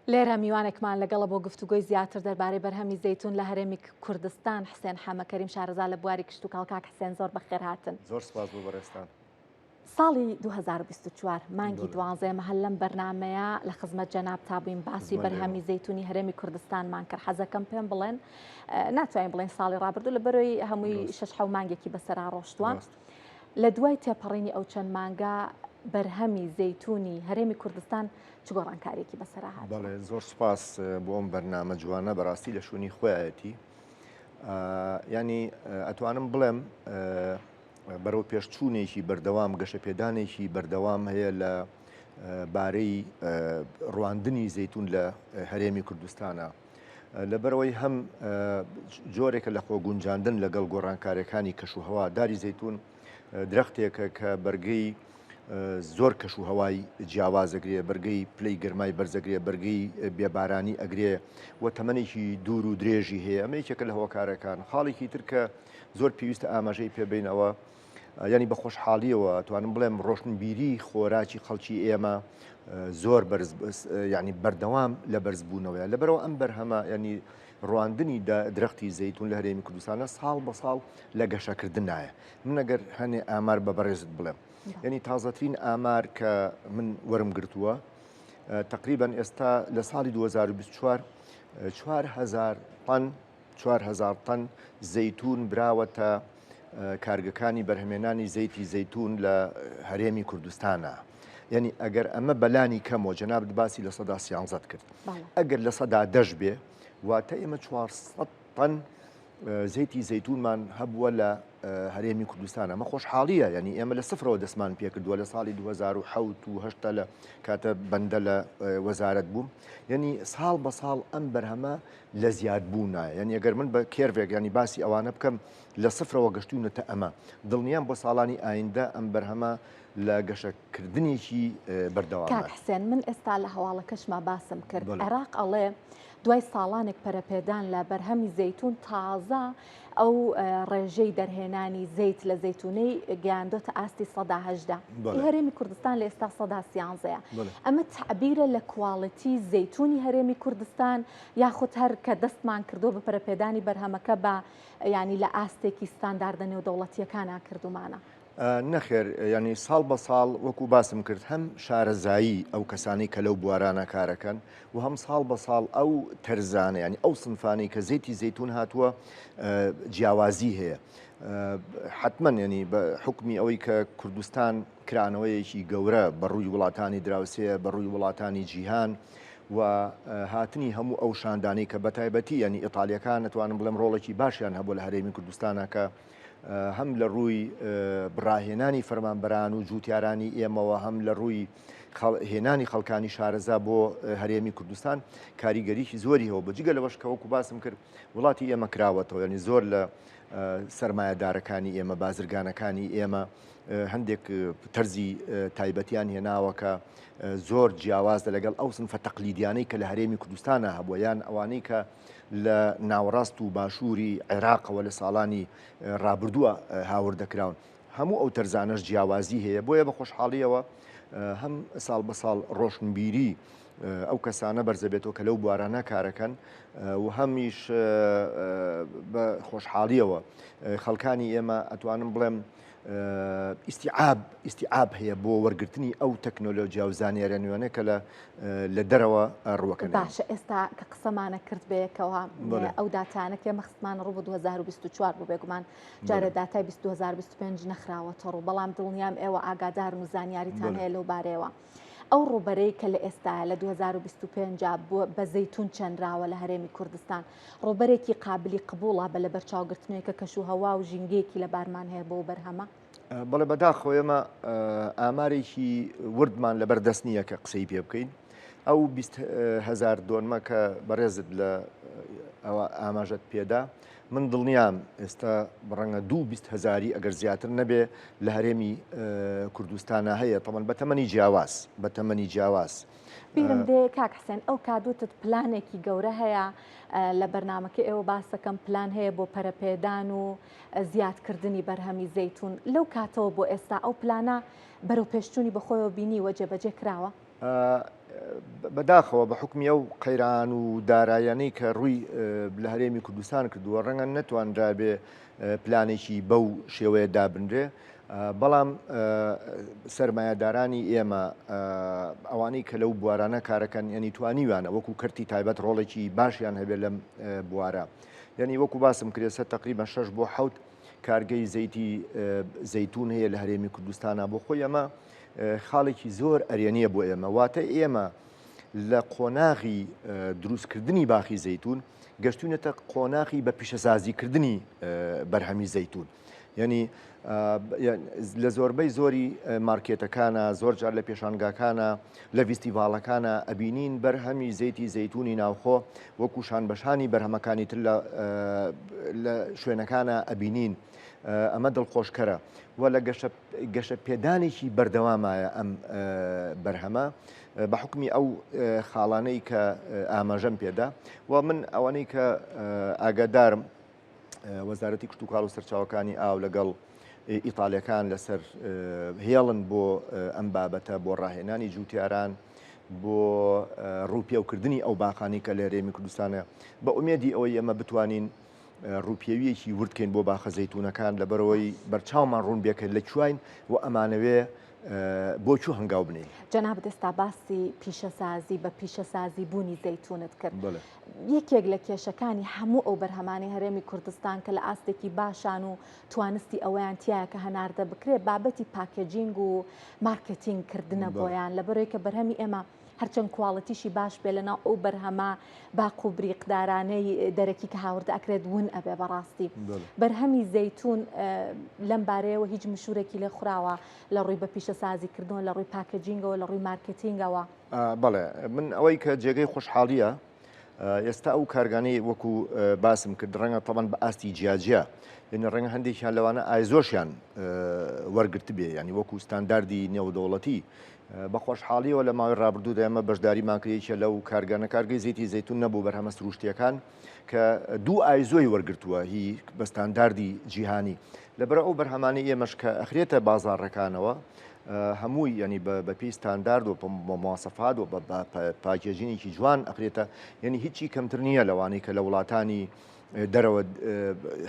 لێرە میوانێکمان لەگەڵە بۆ گفتوگۆی زیاتر دەربارەی بەرهەمی زەیتون لە هەرێمی کوردستان حسێن حەمەکەریم شارەزا لە بواری کشت و کاڵکاک حسێن زۆر بەخێر هاتن. زۆر سپاس بۆ بەڕێستان. ساڵی 2024 مانگی دوانزەیەمە هەل لەم بەرنامەیە لە خزمەت جەناب تابووین باسی بەرهەمی زەیتونی هەرێمی کوردستانمان کرد. حەزەکەم پێم بڵێن ناتوانین بڵێن ساڵی ڕابردوو لە بەرەوەی هەمووی 6 مانگێکی بەسەرا ڕۆشتووە. لە دوای تێپەڕینی ئەو چەند مانگا بەرهەمی زەیتونی هەرێمی کوردستان چ گۆڕانکاریەکی بەسەرا هات؟ بەڵێ زۆر سپاس بۆ ئەم بەرنامە جوانە بەڕاستی لە شوێنی خۆیەتی. ینی ئەتوانم بڵێم بەرەو پێشچوونێکی بەردەوام گەشەپێدانێکی بەردەوام هەیە لە بارەی ڕواندنی زەیتون لە هەرێمی کوردستانە. لەبەرەوەی هەم جۆرێکە لە خۆگونجاندن لەگەڵ گۆڕانکاریەکانی کەشوهەوا داری زەیتون درەختێکە کە بەرگەی زۆر کەش و هەوای جیاواز ئەگرێ، بەرگەی پلەی گەرمای بەرزەگرێ، بەرگەی بێبارانی ئەگرێ و تەمەنێکی دوور و درێژی هەیە. ئەمە یەکێکە لە هەواکارەکان. خاڵێکی ترکە زۆر پێویستە ئاماژەی پێبینەوە، ینی بە خۆشحاڵیەوە توانم بڵێم ڕۆشنبیری خۆراکی خەڵکی ئێمە زۆر ینی بەردەوام لە بەرزبوونەوەیە. لەبەرەوە ئەم بەرهەمە ینی ڕواندنی درەختی زەیتون لە هەرێمی کوردستانە ساڵ بە ساڵ لە گەشەکردن نایە. من ئەگەر هەنێ ئامار بە بەڕێزت بڵێم، یعنی تازەترین ئامار کە من وەرم گرتووە تقریبان ئێستا لە ساڵی 2024 4,000 تەن زەیتون براوەتە کارگەکانی بەرهەمێنانی زەیتی زەیتون لە هەرێمی کوردستانە. یعنی ئەگەر ئەمە بەلانی کەمەوە جەناب باسی لە سەدا 13 کرد، ئەگەر لە سەدا 10 بێ واتە ئێمە 400 تەن زەیتی زەیتونمان هەبووە لە هەرێمی کوردستانە. ئەمە خۆشحاڵیە، ینی ئێمە لە سفرەوە دەستمان پێ کردووە لە ساڵی 2007 و 8 لە کاتە بەندە لە وەزارەت بووم. یعنی ساڵ بە ساڵ ئەم بەرهەمە لە زیادبوونایە. یعنی ئەگەر من بە کێرڤێک ینی باسی ئەوانە بکەم لە سفرەوە گەشتوونەتە ئەمە دڵنیام بۆ ساڵانی ئایندە ئەم بەرهەمە لە گەشەکردنیشی بەردەوام. کاک حسێن، من ئێستا لە هەواڵەکەشما باسم کرد. عێراق ئەڵێ دوای ساڵانێک پەرەپێدان لە بەرهەمی زەیتون تازە ئەو ڕێژەی دەرهێنانی زەیت لە زەیتونەی گەیاندۆتە ئاستی 118. هەرێمی کوردستان لە ئێستا 113ەیە. ئەمە تعبیرە لە کواڵیتی زەیتونی هەرێمی کوردستان یاخود هەر کە دەستمان کردو بە پەرەپێدانی بەرهەمەکە بە ینی لە ئاستێکی ستانداردە نێودەوڵەتیەکانە کردومانە؟ نەخێر، ینی ساڵ بە ساڵ وەکو باسم کرد هەم شارەزایی ئەو کەسانی کە لەو بوارانە کارەکەن و هەم ساڵ بە ساڵ ئەو تەرزانە ینی ئەو سنفانی کە زەیتی زەیتون هاتووە جیاوازی هەیە. حتمما ینی بە حکمی ئەوەی کە کوردستان کرانەوەیەکی گەورە بەڕووی وڵاتانی دراوسەیە، بەڕووی وڵاتانی جیهان و هاتنی هەموو ئەو شاندانی کە بەتایبەتی ینی ئیتالیەکان نتوانم بڵێم ڕۆڵێکی باشیان هەبوو لە هەرێمی کوردستانە کە هەم لە ڕووی بڕاهێنانی فەرمانبەران و جووتیارانی ئێمەوە هەم لە ڕووی هێنانی خەڵکانی شارەزا بۆ هەرێمی کوردستان کاریگەریکی زۆری هەوە. بەجگە لەوەش کە وەکو باسم کرد وڵاتی ئێمە کراوەتەوە، ینی زۆر لە سەرمایەدارەکانی ئێمە بازرگانەکانی ئێمە هەندێک تەرزی تایبەتیان هێناوە کە زۆر جیاوازە لەگەڵ ئەو سنفە تەقلیدیانەی کە لە هەرێمی کوردستانە هەبووە یان ئەوانەی کە لە ناوەڕاست و باشووری عێراقەوە لە ساڵانی ڕابردووە هاوردەکراون. هەموو ئەو تەرزانەش جیاوازی هەیە، بۆیە بە خۆشحاڵیەوە هەم ساڵ بە ساڵ ڕۆشنبیری ئەو کەسانە بەرزەبێتەوە کە لەو بوارانە کارەکەن و هەمیش بە خۆشحاڵیەوە خەڵکانی ئێمە ئەتوانم بڵێم ئیستیعاب هەیە بۆ وەرگرتنی ئەو تەکنۆلۆژیا و زانیاریە نوێنە کە لە دەرەوە ڕوەکەن. باشە، ئێستا کە قسەمانە کرد بەیەکەوە ئەو داتانە کە مەخستمان ڕوو بە 2024 بوو بێگومان جارە داتای 2025 نەخراوەتە ڕوو، بەڵام دڵنیام ئێوە ئاگادار و زانیاریتان هەیە لەو بارەیەوە. ئەو ڕوبەرەی کە لە ئێستا لە 2025 بە زەیتون چەندراوە لە هەرێمی کوردستان ڕوبەرێکی قابلی قبوڵە بە لە بەرچاوگرتنێکە کەشوهەوا و ژینگەیەکی لە بارمان هەیە بۆ بەرهەمە؟ بەڵێ بەداخۆ ئێمە ئامارێکی وردمان لەبەر دەست نییە کە قسەی پێ بکەین. ئەو 20,000 دۆنمە کە بەڕێزت لە ئەوە ئاماژەت پێدا، من دڵنیام ئێستا ڕەنگە 20,000 ئەگەر زیاتر نەبێ لە هەرێمی کوردستانە هەیە، تەمەن بە تەمەنی جیاواز. بیرم دێ کاک حسێن، ئەو کادوتت پلانێکی گەورە هەیە لە بەرنامەکە ئێوە باسەکەم پلان هەیە بۆ پەرەپێدان و زیادکردنی بەرهەمی زەیتون. لەو کاتەوە بۆ ئێستا ئەو پلانە بەرەو پێشچوونی بەخۆیەوە بینی وە جێبەجێ کراوە؟ بەداخەوە بە حکمی ئەو قەیران و دارایانەی کە ڕووی لە هەرێمی کوردستان کردووە ڕەنگە نەتوانرا بێ پلانێکی بەو شێوەیە دابنرێ، بەڵام سەرمایه‌دارانی ئێمە ئەوانەی کە لەو بوارانە کارەکەن یعنی توانیوانە وەکو کەرتی تایبەت ڕۆڵێکی باشیان هەبێت لەم بوارە، یعنی وەکو باسم کرێسە تقریبا 6 بۆ 7 کارگەی زەیتی زەیتون هەیە لە هەرێمی کوردستانە بۆ خۆی ئەمە خاڵێکی زۆر ئەرێنیە بۆ ئێمە، واتە ئێمە لە قۆناغی دروستکردنی باخی زەیتون گەشتونەتە قۆناغی بە پیشەسازیکردنی بەرهەمی زەیتون، یعنی لە زۆربەی زۆری مارکێتەکانە زۆر جار لە پێشانگاکانە لە فیستیڤاڵەکانە ئەبینین بەرهەمی زەیتی زەیتونی ناوخۆ وەکو شانبەشانی بەرهەمەکانی تر لە شوێنەکانە ئەبینین، ئەمە دڵخۆشکەرە و لە گەشە پێدانێکی بەردەوامایە ئەم بەرهەمە بە حکمی ئەو خاڵانەی کە ئاماژەم پێدا و من ئەوانەی کە ئاگادارم وەزارەتی کشت و کاڵ و سەرچاوەکانی ئاو لەگەڵ ئیتالیەکان لەسەر هێڵن بۆ ئەم بابەتە بۆ ڕاهێنانی جوتیاران بۆ ڕووپێوکردنی ئەو باخانی کە لە هەرێمی کوردستانە بە ئومێدی ئەوەی ئەمە بتوانین ڕووپێویەکی وردکەین بۆ باخە زەیتونەکان لەبەرەوەی بەرچاومان ڕوون بێکرد لە کوێین و ئەمانەوێ بۆ چوو هەنگاو بنێ. جەناب دەستا باسی پیشەسازی بە پیشەسازی بوونی زەیتونت کرد. یەکێک لە کێشەکانی هەموو ئەو بەرهەمانی هەرێمی کوردستان کە لە ئاستێکی باشان و توانستی ئەویان تایە کە هەناردە بکرێت بابەتی پاکێجینگ و مارکتینگ کردنە بۆیان لەبەرەوەی کە بەرهەمی ئێمە هەرچەند کواڵەتیشی باش بێ لەناو ئەو بەرهەمە باق و بریقدارانەی دەرەکی کە هاوردە ئەکرێت ون ئەبێ بەڕاستی بەرهەمی زەیتون لەم بارەیەوە هیچ مشورێکی لێ خوراوە لە ڕووی بە پیشەسازیکردنەوە لە ڕووی پاکەجینگەوە لە ڕووی مارکتینگەوە. بەڵێ من ئەوەی کە جێگەی خۆشحاڵیە ئێستا ئەو کارگانەی وەکو باسم کرد ڕەنگە تەمان بە ئاستی جیاجیا لێنە ڕەنگە هەندێکیان لەوانە ئایزۆشیان وەرگرت بێ ینی وەکو ستانداردی نێودەوڵەتی بە خۆشحاڵیەوە لە ماوەی ڕابردوودا ئێمە بەشداریمان کردێکە لەو کارگانە کارگەی زەیتی زەیتون نەبوو بەرهەمە سروشتیەکان کە دوو ئایزۆی وەرگرتووە هی بە ستانداردی جیهانی لەبەرە ئەو بەرهەمانی ئێمەش کە ئەخرێتە بازاڕەکانەوە هەمووی ینی بە پێی ستاندارد و مواصفات و بە پاکێژینێکی جوان ئەخرێتە یعنی هیچی کەمتر نییە لەوانەی کە لە وڵاتانی دەرەوە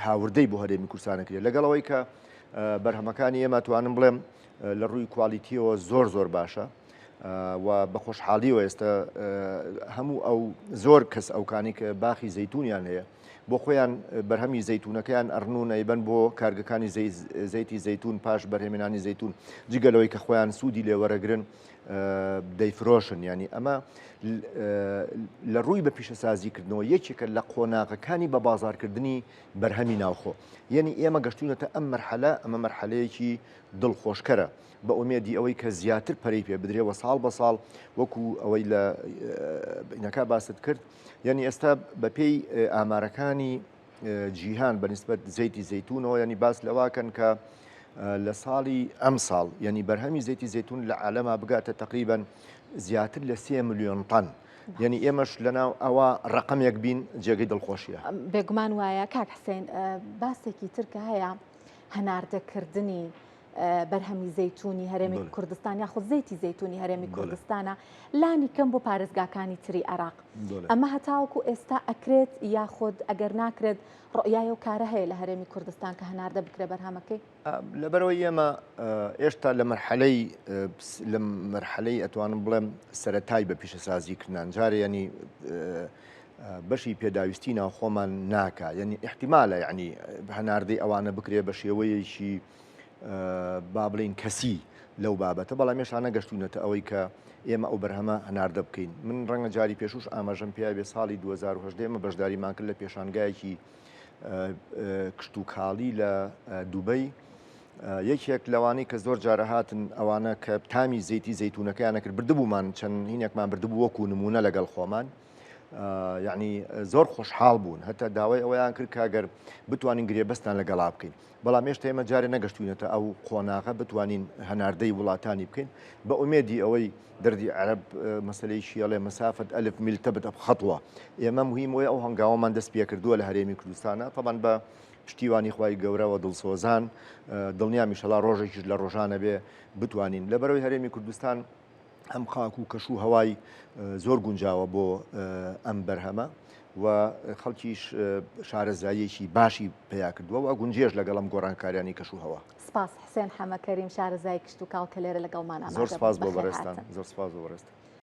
هاوردەی بۆ هەرێمی کوردستان کرێت لەگەڵەوەی کە بەرهەمەکانی ئێمە توانم بڵێم لە ڕووی کوالیتیەوە زۆر باشە و بە خۆشحاڵیەوە ئێستا هەموو ئەو زۆر کەس ئەوکانی کە باخی زەیتونیان هەیە بۆ خۆیان بەرهەمی زەیتونەکەیان ئەڕنون ئەیبەن بۆ کارگەکانی زەیتی زەیتون پاش بەرهێمێنانی زەیتون جگەلەوەی کە خۆیان سوودی لێ وەرەگرن دەیفرۆشن ینی ئەمە لە ڕووی بە پیشەسازیکردنەوە یەکێکە لە قۆناغەکانی بە بازارکردنی بەرهەمی ناوخۆ یعنی ئێمە گەشتونەتە ئەم مەرحەلە ئەمە مەرحەلەیەکی دڵخۆشکەرە بە ئومێدی ئەوەی کە زیاتر پەرەی پێ بدرێەوە ساڵ بە ساڵ وەکو ئەوەی لە بینەکە باست کرد یعنی ئێستا بە پێی ئامارەکانی جیهان بەنسبەت زەیتی زەیتونەوە ینی باس لەواکەن کە لە ساڵی ئەم ساڵ ینی بەرهەمی زەیتی زەیتون لە عالەما بگاتە تقریبان زیاتر لە 3 ملیۆن تەن یعنی ئێمەش لەناو ئەوە ڕقمێک بین جێگەی دڵخۆشیە. بێگومان وایە کاک حسێن باسێکی ترکە هەیە هەناردەکردنی بەرهەمی زەیتونی هەرێمی کوردستان یاخود زەیتی زەیتونی هەرێمی کوردستانە لانی کەم بۆ پارێزگاکانی تری عێراق ئەمە هەتاوەکو ئێستا ئەکرێت یاخود ئەگەر ناکرێت ڕۆیایە و کارە هەیە لە هەرێمی کوردستان کە هەناردە بکرێ بەرهەمەکەی لەبەرەوەی ئێمە ئێشتا لە مەرحەلەی ئەتوانم بڵێم سەرەتای بە پیشەسازیکردن جارێ ینی بەشی پێداویستی ناو خۆمان ناکە یعنی احتیمالە یعنی هەناردەی ئەوانە بکرێ بە شێوەیەکی با بڵین کەسی لەو بابەتە بەڵام مێشانە گەشتونەتە ئەوەی کە ئێمە ئەو بەرهەمە هەناردە بکەین من ڕەنگە جاری پێشوش ئاماژەم پێیا بێ ساڵی 2010 ئێمە بەشداریمان کرد لە پێشانگایەکی کشت و کاڵی لە دووبەی یەکێک لەوانەی کە زۆر جارە هاتن ئەوانە کە تامی زەیتی زەیتونەکەیانە کرد بردبوومان چەند هینێکمان بردبوو وەکو نمونە لەگەڵ خۆمان یعنی زۆر خۆشحاڵ بوون هەتا داوای ئەوەیان کرد کاگەر بتوانین گرێبەستان لەگەڵا بکەین بەڵام هێشتا ئێمە جارێ نەگەشتوینەتە ئەو قۆناغە بتوانین هەناردەی وڵاتانی بکەین بە ئومێدی ئەوەی دەردی عەرەب مەسەلەی شیەڵێ مەسافەت ئەلف میل تەبەت خەتوە ئێمە مهم وەیە ئەو هەنگاوەمان دەست پێ کردووە لە هەرێمی کوردستانە طبعاً بە پشتیوانی خوای گەورەوە دڵسۆزان دڵنیامیشەڵا ڕۆژێکیش لە ڕۆژانە بێ بتوانین لەبەرەوەی هەرێمی کوردستان هەم خاک و کەش و هەوای زۆر گونجاوە بۆ ئەم بەرهەمە و خەڵکیش شارەزاییەکی باشی پیا کردووە و گونجێش لەگەڵم گۆڕانکاریانی کەش و هەوا. سپاس حسێن حەمەکەریم شارەزای کشت و کاڵ کە لێرە لەگەڵمان زۆر سپاس بۆ بەڕێستان، زۆر سپاس بۆ بەڕێستان.